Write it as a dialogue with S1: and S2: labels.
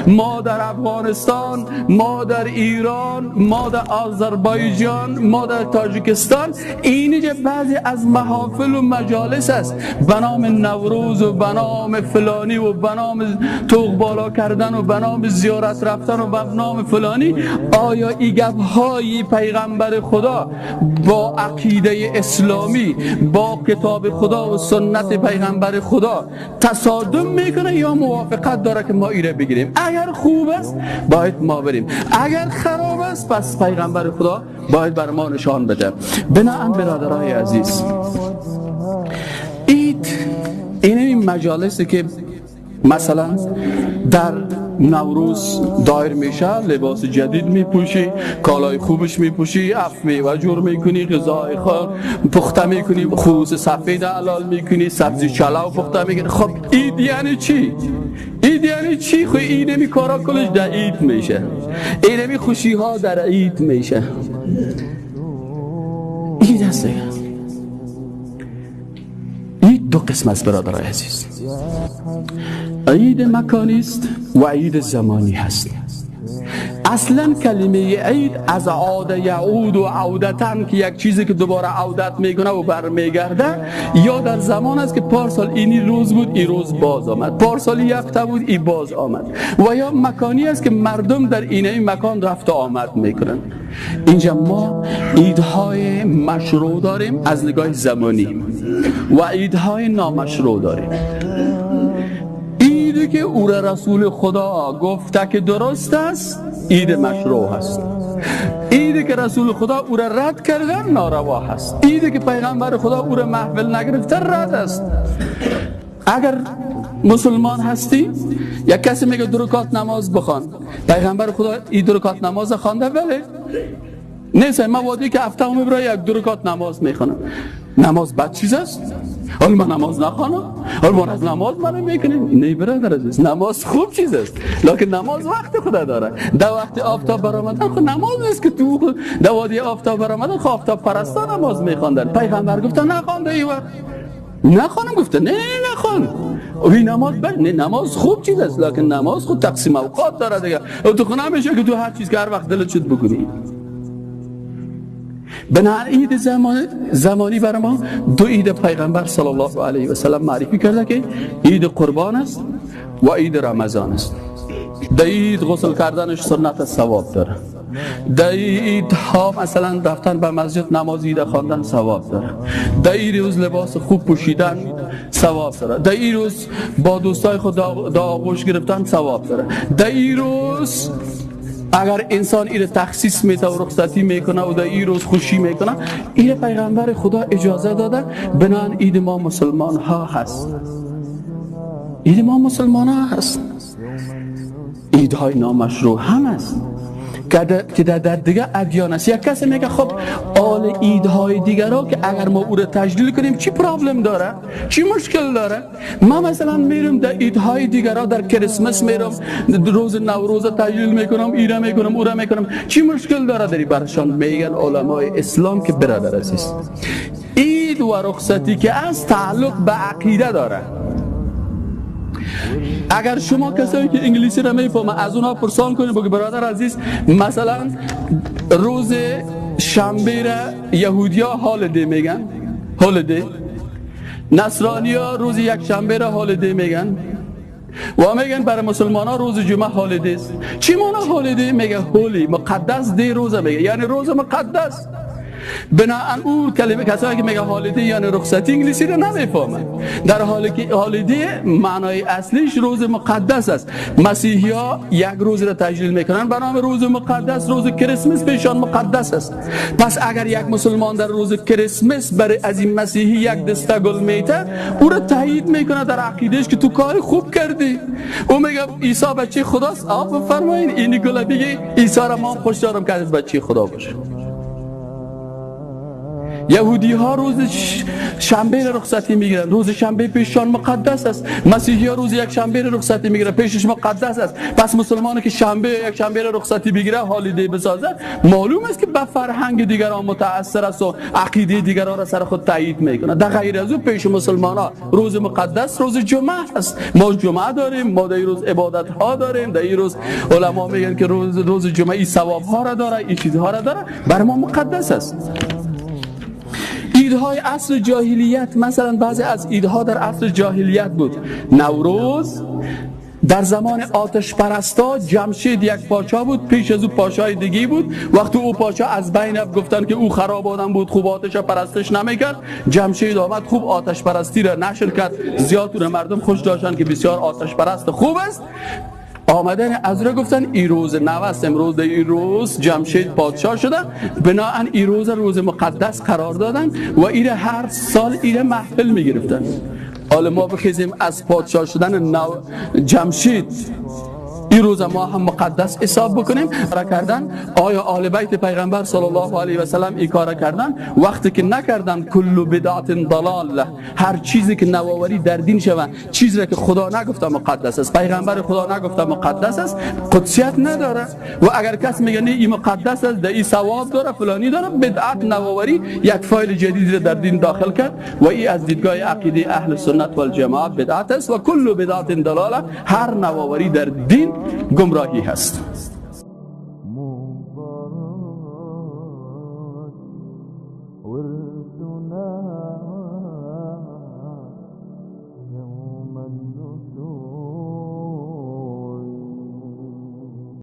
S1: ما در افغانستان، ما در ایران، ما در آذربایجان، ما در تاجیکستان اینجا بعضی از محافل و مجالس است به نام نوروز و به نام فلانی و به نام طوق بالا کردن و به نام زیارت رفتن و به نام فلانی. آیا این گپ های پیغمبر خدا با عقیده اسلامی، با کتاب خدا و سنت پیغمبر خدا تصادم میکنه یا موافقت داره که ما ایره بگیریم؟ اگر خوب است باید ما بریم، اگر خراب است پس پیغمبر خدا باید بر ما نشان بده. بنابراین برادرای عزیز، این مجالسی که مثلا در نوروز دایر میشه، لباس جدید میپوشی، کالای خوبش میپوشی، اف میوه جور میکنی، غذای خود پخته میکنی، خروس سفید حلال میکنی، سبزی چلاو پخته میکنی. خب عید یعنی چی؟ عید یعنی چی؟ خب این نمی کارا کلش در عید میشه، این نمی خوشی ها در عید میشه. عید هست دیگه. عید دو قسم است برادرای عزیز، عید مکانی است و عید زمانی هست. اصلا کلمه عید از عاد یعود و عودتن که یک چیزی که دوباره عودت میکنه و برمیگرده، یا در زمان است که پارسال اینی روز بود این روز باز آمد، پارسال یک هفته بود این باز آمد، و یا مکانی است که مردم در این مکان رفت و آمد میکنن. اینجا ما عیدهای مشروع داریم از نگاه زمانی و عیدهای نامشروع داریم. عیدی که او را رسول خدا گفته که درست است عید مشروع هست، عیدی که رسول خدا او را رد کردن ناروا هست، عیدی که پیغمبر خدا او را محفل نگرفته رد است. اگر مسلمان هستی یک کسی میگه 2 رکعت نماز بخوان، پیغمبر خدا این 2 رکعت نماز خوانده؟ بله. نیست من وادی که هفته هم برای 1-2 رکعت نماز میخوانم. نماز بد چیز است؟ حالا من نماز نخوانم؟ حالا ما از نماز منو میکنیم؟ نه برادر عزیز، نماز خوب چیز است، لکن نماز وقت خدا داره. در وقت آفتاب برآمدن خود نماز نیست که تو در وادی آفتاب برآمدن خود آفتاب پرستان نماز میخواندن. پیغمبر گفته نخوانده این وقت، نخوانم گفته نه نخوان. این نماز بد نه، نماز خوب چیز است، لکن نماز خود تقسیم اوقات داره دیگه. تو خونه میشه که تو هر چیز که هر وقت دلت شد بکنی. بنابراین عید زمانی برای ما 2 عید پیغمبر صلی الله علیه و سلم معرفی کرده که عید قربان است و عید رمضان است. در عید غسل کردنش سنت ثواب داره، در عید ها مثلا رفتن به مسجد نماز عید خواندن ثواب داره، در این روز لباس خوب پوشیدن ثواب داره، در این روز با دوستای خود در آغوش گرفتن ثواب داره، در این روز اگر انسان این تخصیص میده و رخصتی میکنه و در این روز خوشی میکنه، این پیغمبر خدا اجازه داده. بنابراین عید ما مسلمان ها هست، عید ما مسلمان ها هست. عیدهای نامشروع هم هست که در دیگه ادیان است. یک کسی میگه خب آل عیدهای دیگر ها که اگر ما او را تجلیل کنیم چی پرابلم داره، چی مشکل داره؟ ما مثلا میرم در عیدهای دیگر ها، در کریسمس میرم، روز نوروز تجلیل میکنم، ایره میکنم، اوره میکنم، چی مشکل داره داری؟ برشان میگن علمای اسلام که برادر عزیز، عید و رخصتی که از تعلق به عقیده داره. اگر شما کسایی که انگلیسی را میفهمن از اونها پرسان کنید، بگید برادر عزیز مثلا روز شنبه را یهودیا هالیدی میگن، هالیدی، نصرانیا روز یک شنبه را هالیدی میگن و میگن برای مسلمان ها روز جمعه هالیدی است. چی معنی هالیدی؟ میگه هولی، مقدس دی روزه، میگه یعنی روز مقدس. بنابراین او کلمه کسایی که میگه هالیدی یعنی رخصتی انگلیسی رو نمیفهمن، در حالی که هالیدی معنای اصلیش روز مقدس است. مسیحی ها یک روز رو تجلیل میکنن به نام روز مقدس، روز کریسمس پیشان مقدس است. پس اگر یک مسلمان در روز کریسمس برای از این مسیحی یک دسته گل میته، او رو تایید میکنه در عقیدهش که تو کار خوب کردی. او میگه عیسی بچه خداست، بفرمایید این گل بگی عیسی را ما خوش دارم که از بچه خدا باشه. یهودی ها روز شنبه را رخصتی میگیرن، روز شنبه پیششان مقدس است. مسیحی ها روز یک شنبه را رخصتی میگیرن، پیشش مقدس است. پس مسلمانی که یک شنبه را رخصتی بگیره، هالیدی بسازه، معلوم است که به فرهنگ دیگران متاثر است و عقیده دیگران را سر خود تایید میکنه. در غیر از او پیش مسلمان ها روز مقدس روز جمعه است. ما جمعه داریم، ما در این روز عبادت ها داریم، در این روز علما میگن که روز جمعه ثواب ها را داره، این چیزها را داره، بر ما مقدس است. ایدهای عصر جاهلیت، مثلا بعضی از ایدها در عصر جاهلیت بود. نوروز در زمان آتش پرستا جمشید یک پادشاه بود، پیش از او پادشاه دیگه بود. وقتی او پادشاه از بین رفت، گفتن که او خراب آدم بود، خوب آتش پرستش نمیکرد. جمشید آمد خوب آتش پرستی را نشر کرد، زیاد مردم خوش داشتن که بسیار آتش پرست خوب است. آمدن از را گفتن این روز نوست، امروز این روز جمشید پادشاه شده، بناهن این روز مقدس قرار دادن و این هر سال این محفل می گرفتن. حالا ما بخیزیم از پادشاه شدن جمشید این روز ما هم مقدس حساب بکنیم. را کردن آیا آل بیت پیغمبر صلی الله علیه و سلم این کار کردن؟ وقتی که نکردن، کل بدعت ضلاله، هر چیزی که نوآوری در دین شود، چیزی را که خدا نگفته مقدس است، پیغمبر خدا نگفته مقدس است، قدسیت نداره. و اگر کس میگه نه این مقدس است، در این ثواب داره، فلانی داره، بدعت نوآوری یک فایل جدید را در دین داخل کرد و این از دیدگاه عقیده اهل سنت و الجماعت بدعت است و کل بدعت ضلاله، هر نوآوری در دین گمراهی هست.
S2: يوم النشور